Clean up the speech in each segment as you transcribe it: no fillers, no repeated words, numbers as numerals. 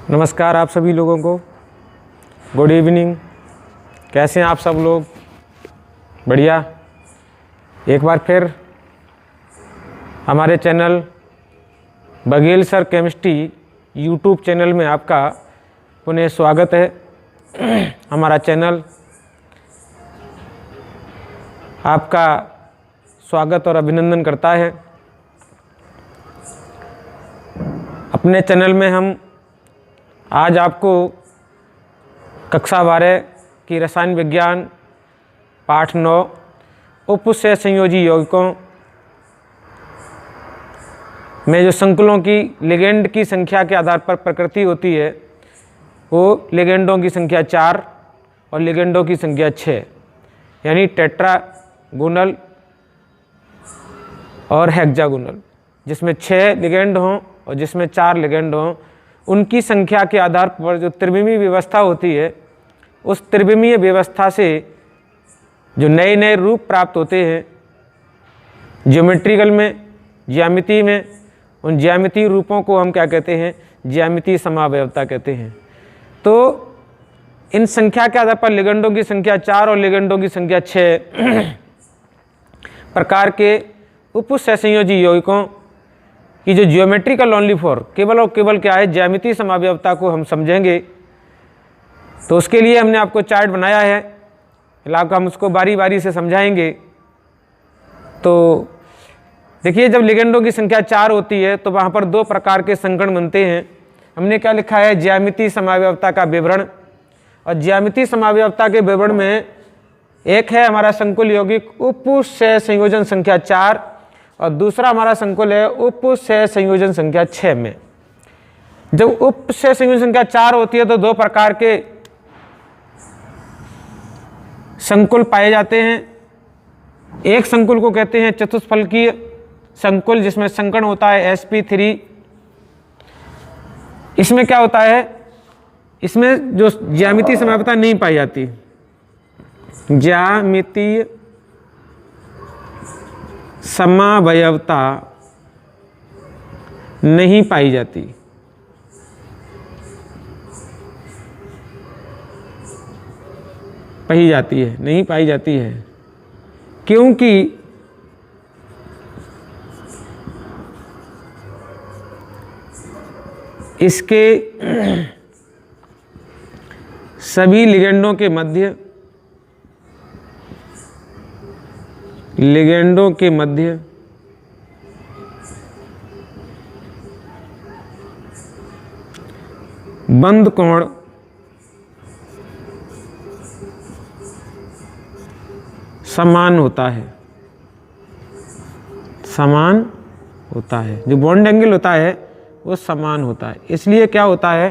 नमस्कार आप सभी लोगों को, गुड इवनिंग। कैसे हैं आप सब लोग? बढ़िया। एक बार फिर हमारे channel Baghel sir chemistry YouTube channel में आपका पुनः स्वागत है। हमारा चैनल आपका स्वागत और अभिनंदन करता है। अपने चैनल में हम आज आपको कक्षा 12 की रसायन विज्ञान पाठ 9 उपसय संयोजी यौगिकों में जो संकुलों की लिगेंड की संख्या के आधार पर प्रकृति होती है वो लिगेंडों की संख्या 4 और लिगेंडों की संख्या 6 यानी टेट्रागोनल और हेक्सागोनल, जिसमें 6 लिगेंड हों और जिसमें 4 लिगेंड हों, उनकी संख्या के आधार पर जो त्रिविमीय व्यवस्था होती है उस त्रिविमीय व्यवस्था से जो नए नए रूप प्राप्त होते हैं ज्योमेट्रिकल में, ज्यामिति में, उन ज्यामितीय रूपों को हम क्या कहते हैं? ज्यामितीय समावयवता कहते हैं। तो इन संख्या के आधार पर लिगेंडों की संख्या 4 और लिगेंडों की संख्या 6 प्रकार के उपसय संयोजी यौगिकों कि जो ज्योमेट्रिकल ओनली फॉर केवल और केवल क्या है? ज्यामितीय समावयवता को हम समझेंगे। तो उसके लिए हमने आपको चार्ट बनाया है, फिलहाल हम उसको बारी बारी से समझाएंगे। तो देखिए, जब लिगेंडों की संख्या 4 होती है तो वहाँ पर 2 प्रकार के संकरण बनते हैं। हमने क्या लिखा है? ज्यामितीय समावयवता का विवरण। और ज्यामितीय समावयवता के विवरण में एक है हमारा संकुल यौगिक उपसय संयोजन संख्या 4 और दूसरा हमारा संकुल है उपसय संयोजन संख्या 6 में। जब उपसय संयोजन संख्या 4 होती है तो 2 प्रकार के संकुल पाए जाते हैं। एक संकुल को कहते हैं चतुष्फलकीय संकुल, जिसमें संकरण होता है sp3। इसमें क्या होता है? इसमें जो ज्यामितीय समावयवता नहीं पाई जाती, ज्यामितीय समावयवता नहीं पाई जाती। पाई जाती है, नहीं पाई जाती है, क्योंकि इसके सभी लिगेंडों के मध्य बंद कोण समान होता है। समान होता है, जो बॉन्ड एंगल होता है वो समान होता है। इसलिए क्या होता है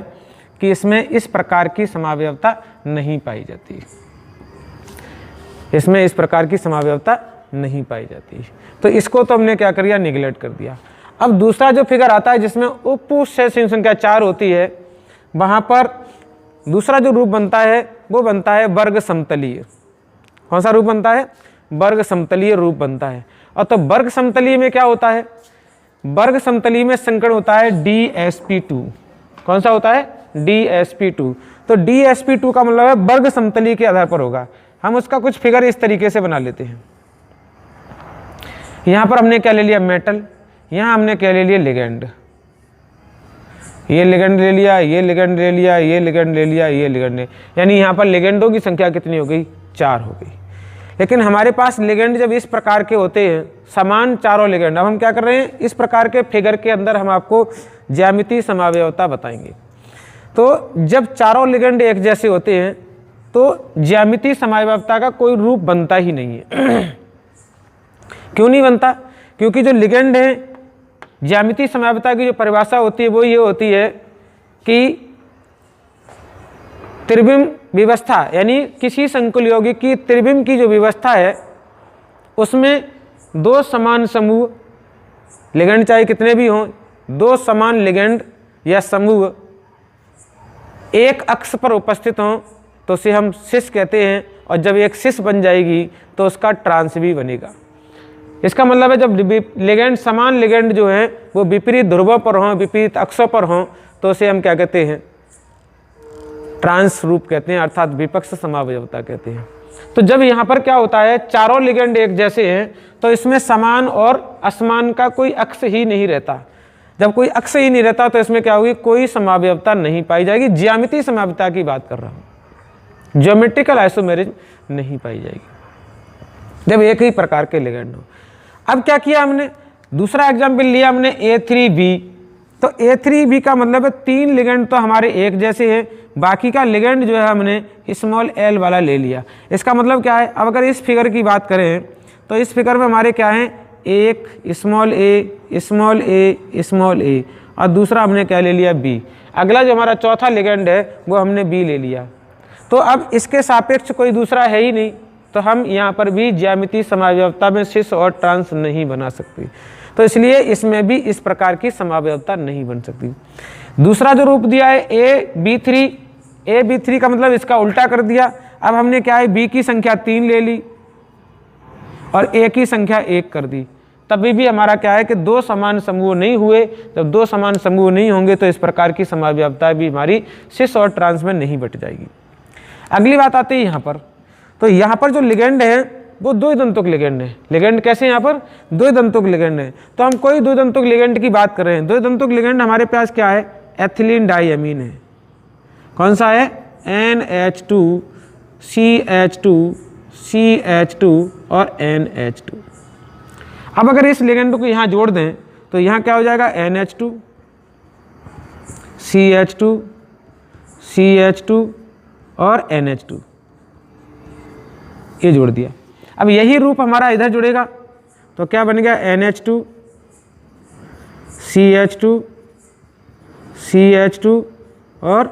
कि इसमें इस प्रकार की समावयवता नहीं पाई जाती। इसमें इस प्रकार की समावयवता नहीं पाई जाती। तो इसको तो हमने क्या कर दिया? निगलेक्ट कर दिया। अब दूसरा जो फिगर आता है जिसमें उपसय संयोजन संख्या 4 होती है, वहां पर दूसरा जो रूप बनता है वो बनता है वर्ग समतलीय। कौन सा रूप बनता है? वर्ग समतलीय रूप बनता है। और तो वर्ग समतलीय में क्या होता है? वर्ग समतलीय में संकरण होता है DsP2। कौन सा होता है? DsP2। तो DsP2 का मतलब है वर्ग समतलीय के आधार पर होगा। हम उसका कुछ फिगर इस तरीके से बना लेते हैं। यहां पर हमने क्या ले लिया? मेटल। यहां हमने क्या ले लिया? लिगेंड। ये लिगेंड ले लिया, ये लिगेंड ले लिया, ये लिगेंड ले लिया, ये लिगेंड ले, यानी यहां पर लिगेंडों की संख्या कितनी हो गई? 4 हो गई। लेकिन हमारे पास लिगेंड जब इस प्रकार के होते हैं, समान चारों लिगेंड, अब हम क्या कर रहे हैं? इस प्रकार के फिगर के अंदर हम आपको ज्यामितीय समावयवता बताएंगे। तो जब चारों लिगेंड एक जैसे होते हैं तो ज्यामितीय समावयवता का कोई रूप बनता ही नहीं है। क्यों नहीं बनता? क्योंकि जो लिगेंड है, ज्यामितीय समावयवता की जो परिभाषा होती है वो ये होती है कि त्रिविम व्यवस्था, यानी किसी संकुल यौगिक की त्रिविम की जो व्यवस्था है उसमें 2 समान समूह लिगेंड, चाहे कितने भी हों, 2 समान लिगेंड या समूह एक अक्ष पर उपस्थित हों तो उसे हम सिस कहते हैं। और जब एक सिस बन जाएगी तो उसका ट्रांस भी बनेगा। इसका मतलब है जब लिगेंड, समान लिगेंड जो हैं वो विपरीत ध्रुवों पर हों, विपरीत अक्षों पर हों, तो उसे हम क्या कहते हैं? ट्रांस रूप कहते हैं, अर्थात विपक्ष समावयवता कहते हैं। तो जब यहाँ पर क्या होता है, चारों लिगेंड एक जैसे हैं तो इसमें समान और असमान का कोई अक्ष ही नहीं रहता। जब कोई अक्ष ही नहीं रहता तो इसमें क्या होगी, कोई समावयवता नहीं पाई जाएगी। ज्यामितीय समावयवता की बात कर रहा हूँ, ज्योमेट्रिकल आइसोमेरिज्म नहीं पाई जाएगी जब एक ही प्रकार के लिगेंड हो। अब क्या किया हमने, दूसरा एग्जाम्पल लिया हमने A3B। तो A3B का मतलब है 3 लिगेंड तो हमारे एक जैसे हैं, बाकी का लिगेंड जो है हमने स्मॉल l वाला ले लिया। इसका मतलब क्या है, अब अगर इस फिगर की बात करें तो इस फिगर में हमारे क्या है, एक स्मॉल a और दूसरा हमने क्या ले लिया B। अगला जो हमारा चौथा लिगेंड है वो हमने B ले लिया। तो अब इसके सापेक्ष कोई दूसरा है ही नहीं, तो हम यहाँ पर भी ज्यामितीय समावयवता में सिस और ट्रांस नहीं बना सकते। तो इसलिए इसमें भी इस प्रकार की समावयवता नहीं बन सकती। दूसरा जो रूप दिया है AB3 का मतलब इसका उल्टा कर दिया। अब हमने क्या है, B की संख्या 3 ले ली और A की संख्या 1 कर दी, तभी भी हमारा क्या है कि 2 समान समूह नहीं हुए। जब 2 समान समूह नहीं होंगे तो इस प्रकार की समावयवता भी हमारी सिस और ट्रांस में नहीं बट जाएगी। अगली बात आती है यहाँ पर, तो यहाँ पर जो लिगेंड है वो द्विदंतुक लिगेंड है। लिगेंड कैसे, यहाँ पर द्विदंतुक लिगेंड है। तो हम कोई द्विदंतुक लिगेंड की बात कर रहे हैं। द्विदंतुक लिगेंड हमारे पास क्या है, एथिलीन डाइअमीन है। कौन सा है, NH2 CH2 और NH2। अब अगर इस लिगेंड को यहाँ जोड़ दें तो यहाँ क्या हो जाएगा, NH2 CH2 और NH2, ये जोड़ दिया। अब यही रूप हमारा इधर जुड़ेगा तो क्या बन गया, NH2 CH2 और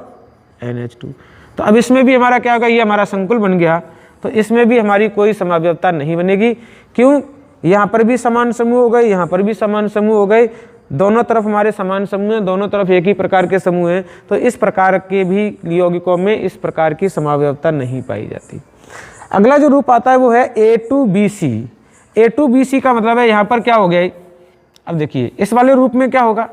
NH2। तो अब इसमें भी हमारा क्या होगा, ये हमारा संकुल बन गया। तो इसमें भी हमारी कोई समावयवता नहीं बनेगी। क्यों, यहाँ पर भी समान समूह हो गए, यहाँ पर भी समान समूह हो गए, दोनों तरफ हमारे समान समूह हैं, दोनों तरफ एक ही प्रकार के समूह हैं। तो इस प्रकार के भी यौगिकों में इस प्रकार की समावयवता नहीं पाई जाती। अगला जो रूप आता है वो है A2BC। A2BC का मतलब है यहाँ पर क्या हो गया, अब देखिए इस वाले रूप में क्या होगा,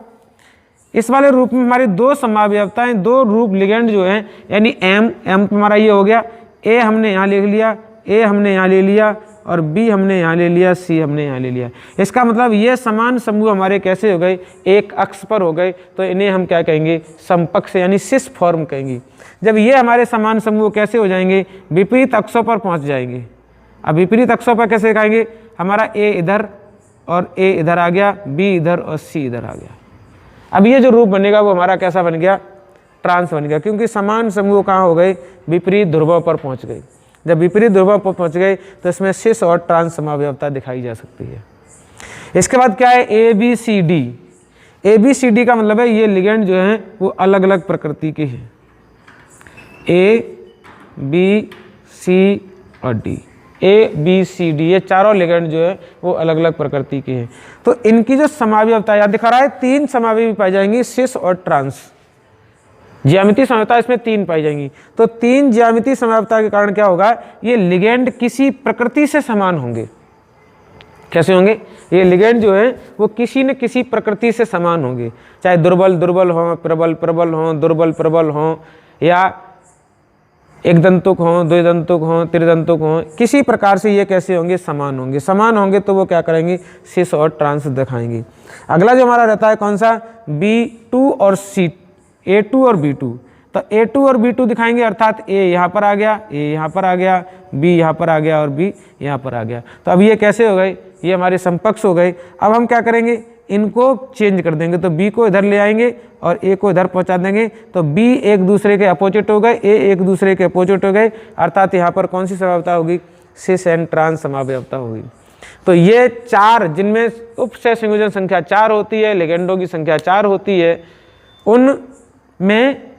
इस वाले रूप में हमारी 2 समावयवताएं, 2 रूप लिगेंड जो हैं, यानी M हमारा ये हो गया, A हमने यहाँ लिख लिया, A हमने यहाँ ले लिया और B हमने यहाँ ले लिया, C हमने यहाँ ले लिया। इसका मतलब ये समान समूह हमारे कैसे हो गए, एक अक्ष पर हो गए। तो इन्हें हम क्या कहेंगे, समपक्ष यानी सिस फॉर्म कहेंगे। जब ये हमारे समान समूह कैसे हो जाएंगे, विपरीत अक्षों पर पहुँच जाएंगे। अब विपरीत अक्षों पर कैसे कहेंगे, हमारा A इधर और A इधर आ गया, B इधर और C इधर आ गया। अब ये जो रूप बनेगा वो हमारा कैसा बन गया, ट्रांस बन गया, क्योंकि समान समूह कहाँ हो गए, विपरीत ध्रुवों पर पहुँच गए। जब विपरीत ध्रुवों पर पहुँच गए तो इसमें सिस और ट्रांस समावयवता दिखाई जा सकती है। इसके बाद क्या है, ABCD का मतलब है ये लिगेंड जो हैं वो अलग अलग प्रकृति के हैं। A, B, C और D, ABCD ये चारों लिगेंड जो है वो अलग अलग प्रकृति के हैं। तो इनकी जो समावयवता याद दिखा रहा है, 3 समावयवी पाई जाएंगी, सिस और ट्रांस। ज्यामितीय समावयवता इसमें 3 पाई जाएंगी। तो 3 ज्यामितीय समावयवता के कारण क्या होगा, ये लिगेंड किसी प्रकृति से समान होंगे। कैसे होंगे, ये लिगेंड जो है वो किसी न किसी प्रकृति से समान होंगे, चाहे दुर्बल हो, प्रबल हो, दुर्बल हो, या एक दंतुक हो, द्विदंतुक हो, त्रिदंतुक हो, किसी प्रकार से ये कैसे होंगे, समान होंगे। समान होंगे तो वो क्या करेंगे, सिस और ट्रांस दिखाएंगे। अगला जो हमारा रहता है कौन सा, B2 और A2 और B2। तो A2 और B2 दिखाएंगे, अर्थात A यहाँ पर आ गया, A यहाँ पर आ गया, B यहाँ पर आ गया और B यहाँ पर आ गया। तो अब ये कैसे हो गए, ये हमारे समपक्ष हो गए। अब हम क्या करेंगे, इनको चेंज कर देंगे। तो B को इधर ले आएंगे और A को इधर पहुँचा देंगे। तो B एक दूसरे के अपोजिट हो गए, A एक दूसरे के अपोजिट हो गए, अर्थात यहाँ पर कौन सी समावयवता होगी, सिस एंड ट्रांस समावयवता होगी। तो ये 4 जिनमें उपसह संयोजन संख्या 4 होती है, लिगेंडों की संख्या 4 होती है, उनमें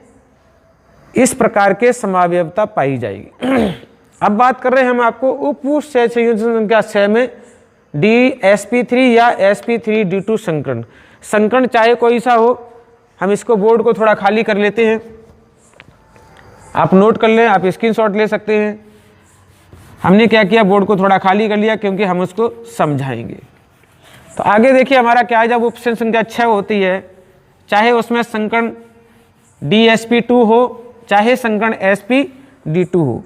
इस प्रकार के समावयवता पाई जाएगी। अब बात कर रहे हैं हम आपको उपसह संयोजन संख्या 6 में DsP3 या sp3d2 संकरण। संकरण चाहे कोई सा हो, हम इसको बोर्ड को थोड़ा खाली कर लेते हैं, आप नोट कर लें, आप स्क्रीनशॉट ले सकते हैं। हमने क्या किया, बोर्ड को थोड़ा खाली कर लिया क्योंकि हम उसको समझाएंगे। तो आगे देखिए हमारा क्या है, जब उपसह संख्या 6 होती है, चाहे उसमें संकरण DsP2 हो चाहे संकरण sp(D2) हो।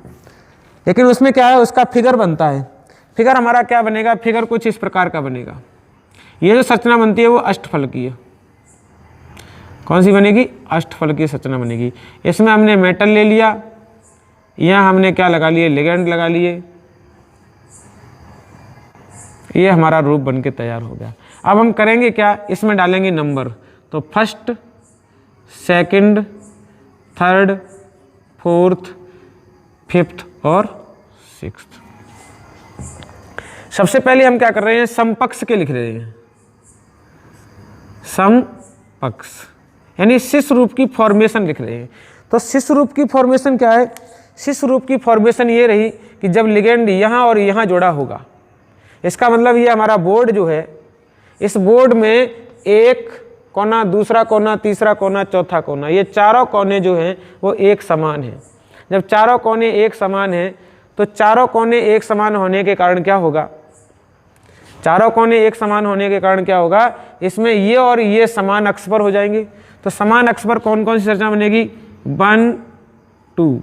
लेकिन उसमें क्या है, उसका फिगर बनता है। फिगर हमारा क्या बनेगा, फिगर कुछ इस प्रकार का बनेगा। ये जो संरचना बनती है वो अष्टफलकीय, कौन सी बनेगी, अष्टफलकीय संरचना बनेगी। इसमें हमने मेटल ले लिया, यहाँ हमने क्या लगा लिए, लिगेंड लगा लिए, ये हमारा रूप बन के तैयार हो गया। अब हम करेंगे क्या, इसमें डालेंगे नंबर। तो first, second, third, fourth, fifth और सिक्स्थ। सबसे पहले हम क्या कर रहे हैं, समपक्ष के लिख रहे हैं, समपक्ष यानी शिष्य रूप की फॉर्मेशन लिख रहे हैं। तो शिष्य रूप की फॉर्मेशन क्या है, शिष्य रूप की फॉर्मेशन ये रही कि जब लिगेंड यहाँ और यहाँ जुड़ा होगा, इसका मतलब ये हमारा बोर्ड जो है, इस बोर्ड में एक कोना, दूसरा कोना, तीसरा कोना, चौथा कोना, ये चारों कोने जो हैं वो एक समान हैं। जब चारों कोने एक समान हैं तो चारों कोने एक समान होने के कारण क्या होगा, चारों कोने एक समान होने के कारण क्या होगा, इसमें ये और ये समान अक्ष पर हो जाएंगे। तो समान अक्ष पर कौन कौन सी संरचना बनेगी, 1 2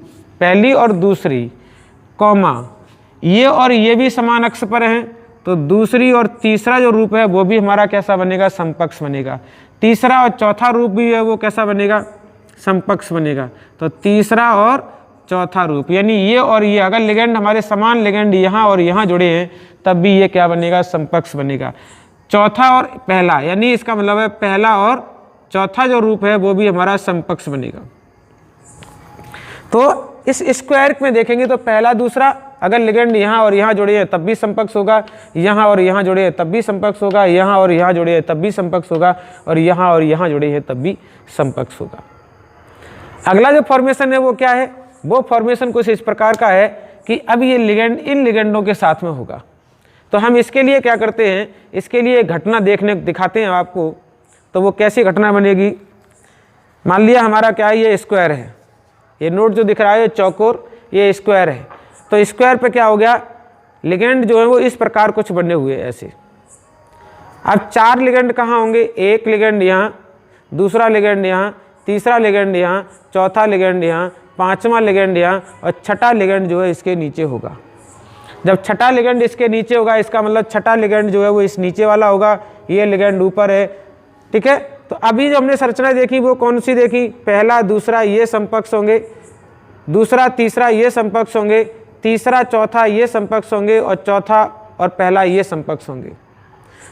पहली और दूसरी, कॉमा ये और ये भी समान अक्ष पर हैं, तो दूसरी और तीसरा जो रूप है वो भी हमारा कैसा बनेगा, समपक्ष बनेगा। तीसरा और चौथा रूप भी है वो कैसा बनेगा, समपक्ष बनेगा। तो तीसरा और चौथा रूप यानी ये और ये, अगर लिगेंड हमारे समान लिगेंड यहाँ और यहाँ जुड़े हैं तब भी ये क्या बनेगा, समपक्ष बनेगा। चौथा और पहला यानी इसका मतलब है पहला और चौथा जो रूप है वो भी हमारा समपक्ष बनेगा। तो इस स्क्वायर में देखेंगे तो पहला दूसरा, अगर लिगेंड यहाँ और यहाँ जुड़े हैं तब भी समपक्ष होगा, यहाँ और यहाँ जुड़े हैं तब भी समपक्ष होगा, यहाँ और यहाँ जुड़े हैं तब भी समपक्ष होगा, और यहाँ और यहाँ जुड़े हैं तब भी समपक्ष होगा। अगला जो फॉर्मेशन है वो क्या है, वो फॉर्मेशन कुछ इस प्रकार का है कि अब ये लिगेंड इन लिगेंडों के साथ में होगा। तो हम इसके लिए क्या करते हैं, इसके लिए घटना दिखाते हैं आपको। तो वो कैसी घटना बनेगी, मान लिया हमारा क्या है, ये स्क्वायर है, ये नोट जो दिख रहा है चौकोर, ये स्क्वायर है। तो स्क्वायर पे क्या हो गया, लिगेंड जो है वो इस प्रकार कुछ बने हुए ऐसे। अब 4 लिगेंड कहाँ होंगे, एक लिगेंड यहाँ, दूसरा लिगेंड यहाँ, तीसरा लिगेंड यहाँ, चौथा लिगेंड यहाँ, पांचवा लिगेंड यहाँ, और छठा लिगेंड जो है इसके नीचे होगा। जब छठा लिगेंड इसके नीचे होगा इसका मतलब छठा लिगेंड जो है वो इस नीचे वाला होगा, ये लिगेंड ऊपर है, ठीक है। तो अभी जो हमने संरचना देखी वो कौन सी देखी, पहला दूसरा ये समपक्ष होंगे, दूसरा तीसरा ये समपक्ष होंगे, तीसरा चौथा ये समपक्ष होंगे, और चौथा और पहला ये समपक्ष होंगे।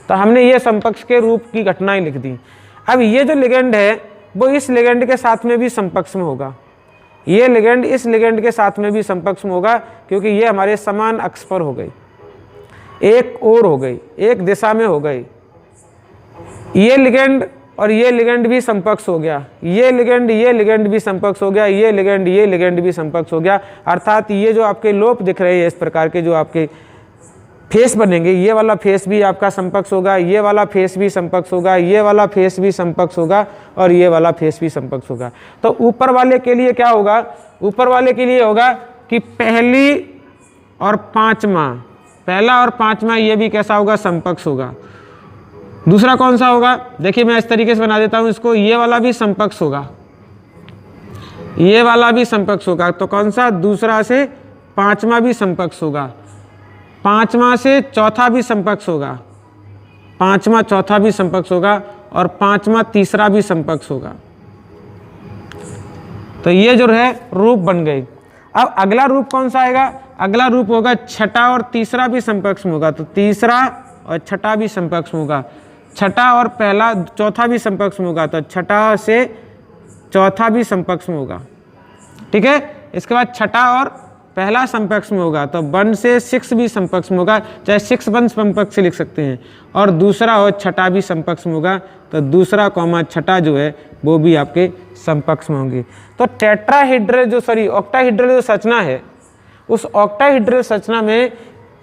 तो हमने ये समपक्ष के रूप की घटनाएं लिख दी। अब ये जो लिगेंड है वो इस लिगेंड के साथ में भी समपक्ष में होगा, ये लिगेंड इस लिगेंड के साथ में भी समपक्ष में होगा, क्योंकि ये हमारे समान अक्ष पर हो गई, एक ओर हो गई, एक दिशा में हो गई। ये लिगेंड और ये लिगेंड भी समपक्ष हो गया, ये लिगेंड भी समपक्ष हो गया, ये लिगेंड भी समपक्ष हो गया। अर्थात ये जो आपके लोप दिख रहे हैं इस प्रकार के जो आपके फेस बनेंगे, ये वाला फेस भी आपका समपक्ष होगा, ये वाला फेस भी समपक्ष होगा, ये वाला फेस भी समपक्ष होगा, और ये वाला फेस भी समपक्ष होगा। तो ऊपर वाले के लिए क्या होगा, ऊपर वाले के लिए होगा कि पहली और पांचवा, पहला और पांचवा ये भी कैसा होगा, समपक्ष होगा। दूसरा कौन सा होगा, देखिए मैं इस तरीके से बना देता हूं इसको, ये वाला भी समपक्ष होगा, ये वाला भी समपक्ष होगा। तो कौन सा, दूसरा से पांचवा भी समपक्ष होगा, पांचवा से चौथा भी समपक्ष होगा, पांचवा चौथा भी समपक्ष होगा, और पांचवा तीसरा भी समपक्ष होगा। तो ये जो है रूप बन गई। अब अगला रूप कौन सा आएगा, अगला रूप होगा छठा और तीसरा भी समपक्ष में होगा। तो तीसरा और छठा भी समपक्ष में होगा, छठा और पहला चौथा भी समपक्ष में होगा, तो छठा से चौथा भी समपक्ष में होगा, ठीक है। इसके बाद छठा और पहला समपक्ष में होगा, तो 1 से 6 भी समपक्ष में होगा, चाहे 6 1 समपक्ष से लिख सकते हैं। और दूसरा और छठा भी समपक्ष में होगा, तो दूसरा कॉमा छठा जो है वो भी आपके समपक्ष में होंगे। तो टेट्राहेड्रल जो ऑक्टाहेड्रल जो संरचना है, उस ऑक्टाहेड्रल संरचना में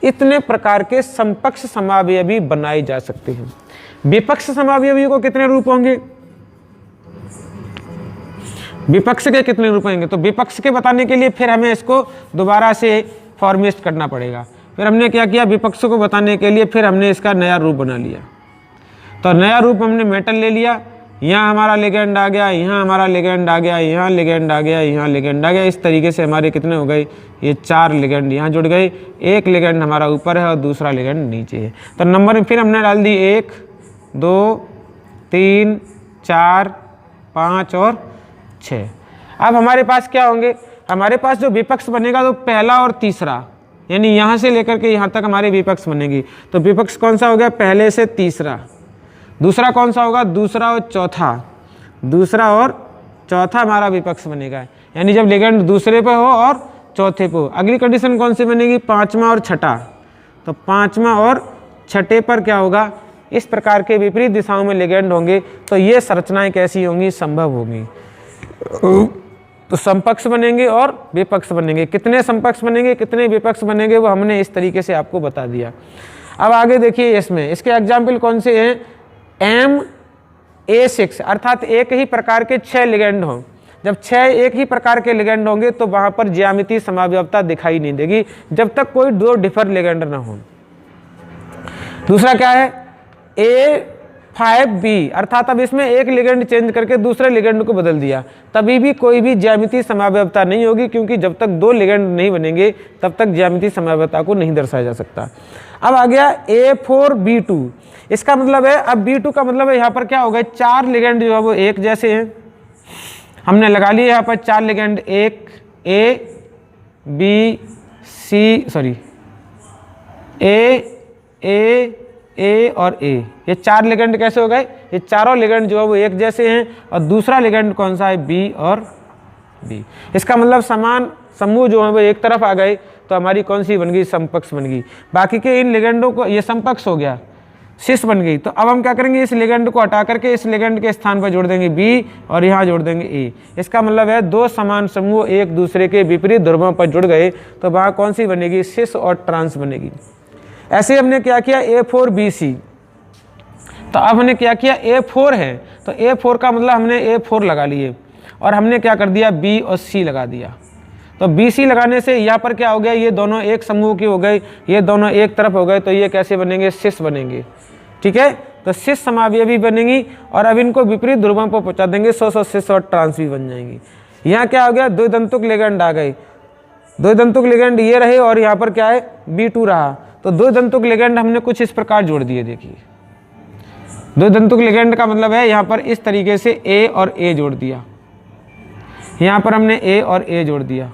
इतने प्रकार के समपक्ष समावयवी बनाए जा सकते हैं। विपक्ष समावयवी को कितने रूप होंगे, विपक्ष के कितने रूप होंगे, तो विपक्ष के बताने के लिए फिर हमें इसको दोबारा से फॉर्मेट करना पड़ेगा। फिर हमने क्या किया, विपक्ष को बताने के लिए फिर हमने इसका नया रूप बना लिया। तो नया रूप हमने मेटल ले लिया, यहाँ हमारा लिगेंड आ गया, यहाँ हमारा लिगेंड आ गया, यहाँ लिगेंड आ गया, यहाँ लिगेंड आ गया। इस तरीके से हमारे कितने हो गए, ये 4 लिगेंड यहाँ जुड़ गए। एक लिगेंड हमारा ऊपर है और दूसरा लिगेंड नीचे है। तो नंबर फिर हमने डाल दी 1 2 3 4 5 और 6। अब हमारे पास क्या होंगे, हमारे पास जो विपक्ष बनेगा तो पहला और तीसरा, यानी यहाँ से लेकर के यहाँ तक हमारे विपक्ष बनेगी। तो विपक्ष कौन सा हो गया, पहले से तीसरा। दूसरा कौन सा होगा, दूसरा और चौथा। दूसरा और चौथा हमारा विपक्ष बनेगा, यानी जब लिगेंड दूसरे पे हो और चौथे पे हो। अगली कंडीशन कौन सी बनेगी, पांचवा और छठा। तो पांचवा और छठे पर क्या होगा, इस प्रकार के विपरीत दिशाओं में लिगेंड होंगे। तो ये संरचनाएं कैसी होंगी, संभव होंगी। तो समपक्ष बनेंगे और विपक्ष बनेंगे। कितने समपक्ष बनेंगे, कितने विपक्ष बनेंगे, वो हमने इस तरीके से आपको बता दिया। अब आगे देखिए, इसमें इसके एग्जाम्पल कौन से हैं, MA6 अर्थात एक ही प्रकार के 6 लिगेंड हों। जब 6 एक ही प्रकार के लिगेंड होंगे तो वहां पर ज्यामितीय समावयवता दिखाई नहीं देगी, जब तक कोई 2 डिफर लिगेंड ना हो। दूसरा क्या है, A5B अर्थात अब इसमें एक लिगेंड चेंज करके दूसरे लिगेंड को बदल दिया, तभी भी कोई भी ज्यामितीय समावयवता नहीं होगी, क्योंकि जब तक 2 लिगेंड नहीं बनेंगे तब तक ज्यामितीय समावयवता को नहीं दर्शाया जा सकता। अब आ गया A4B2। इसका मतलब है, अब B2 का मतलब है यहाँ पर क्या हो गए, 4 लिगेंड जो है वो एक जैसे हैं। हमने लगा लिए यहाँ पर 4 लिगेंड, एक A और A, ये 4 लिगेंड कैसे हो गए, ये चारों लिगेंड जो है वो एक जैसे हैं। और दूसरा लिगेंड कौन सा है, B और B। इसका मतलब समान समूह जो है वो एक तरफ आ गए, तो हमारी कौन सी बन गई, समपक्ष बन गई। बाकी के इन लिगेंडों को, ये समपक्ष हो गया, सिस बन गई। तो अब हम क्या करेंगे, इस लिगेंड को हटा करके इस लिगेंड के स्थान पर जोड़ देंगे B और यहाँ जोड़ देंगे A। इसका मतलब है 2 समान समूह एक दूसरे के विपरीत ध्रुवों पर जुड़ गए, तो वहाँ कौन सी बनेगी, सिस और ट्रांस बनेगी। ऐसे हमने क्या किया, A4BC। तो अब हमने क्या किया, A4 है तो A4 का मतलब हमने A4 लगा लिए और हमने क्या कर दिया, B और C लगा दिया। तो BC लगाने से यहाँ पर क्या हो गया, ये दोनों एक समूह की हो गई, ये दोनों एक तरफ हो गए, तो ये कैसे बनेंगे, सिस बनेंगे। ठीक है, तो सिस समावयवी बनेंगी और अब इनको विपरीत ध्रुवों पर पहुंचा देंगे, सिस और ट्रांस भी बन जाएंगी। यहाँ क्या हो गया, द्विदंतुक लिगेंड आ गए। द्विदंतुक लिगेंड ये रहे और यहाँ पर क्या है, B2 रहा। तो द्विदंतुक लिगेंड हमने कुछ इस प्रकार जोड़ दिए। देखिए, द्विदंतुक लिगेंड का मतलब है यहाँ पर इस तरीके से A और A जोड़ दिया, यहाँ पर हमने A और A जोड़ दिया।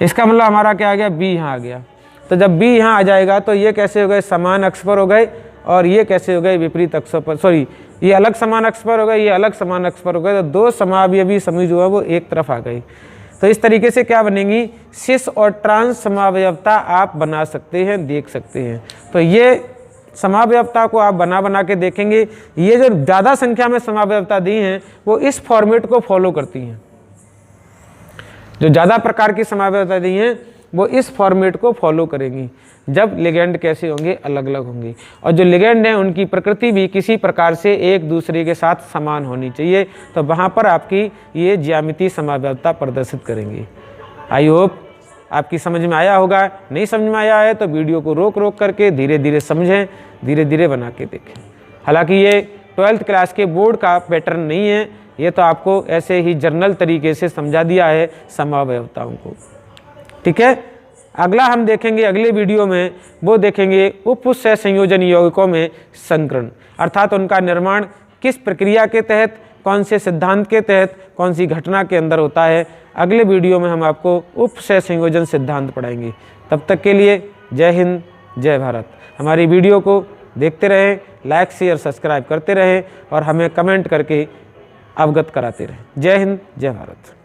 इसका मतलब हमारा क्या आ गया, B यहाँ आ गया। तो जब B यहाँ आ जाएगा तो ये कैसे हो गए, समान अक्ष पर हो गए, और ये कैसे हो गए, विपरीत अक्ष पर, सॉरी ये अलग समान अक्ष पर हो गए, ये अलग समान अक्ष पर हो गए। तो 2 समावयवी समूह जो है वो एक तरफ आ गए। तो इस तरीके से क्या बनेंगी, सिस और ट्रांस समावयवता आप बना सकते हैं, देख सकते हैं। तो ये समावयवता को आप बना के देखेंगे। ये जो ज़्यादा संख्या में समावयवता दी हैं वो इस फॉर्मेट को फॉलो करती हैं। जो ज़्यादा प्रकार की समावयवता दी हैं वो इस फॉर्मेट को फॉलो करेंगी, जब लिगेंड कैसे होंगे, अलग अलग होंगे। और जो लिगेंड हैं उनकी प्रकृति भी किसी प्रकार से एक दूसरे के साथ समान होनी चाहिए, तो वहाँ पर आपकी ये ज्यामितीय समावयवता प्रदर्शित करेंगे। आई होप आपकी समझ में आया होगा। नहीं समझ में आया है तो वीडियो को रोक करके धीरे धीरे समझें, धीरे धीरे बना के देखें। हालांकि ये 12th क्लास के बोर्ड का पैटर्न नहीं है, ये तो आपको ऐसे ही जर्नल तरीके से समझा दिया है समावयवताओं को। ठीक है, अगला हम देखेंगे अगले वीडियो में, वो देखेंगे उपसहसंयोजन यौगिकों में संकरण, अर्थात उनका निर्माण किस प्रक्रिया के तहत, कौन से सिद्धांत के तहत, कौन सी घटना के अंदर होता है। अगले वीडियो में हम आपको उपसहसंयोजन सिद्धांत पढ़ाएंगे। तब तक के लिए जय हिंद, जय भारत। हमारी वीडियो को देखते रहें, लाइक शेयर सब्सक्राइब करते रहें और हमें कमेंट करके अवगत कराते रहें। जय हिंद, जय भारत।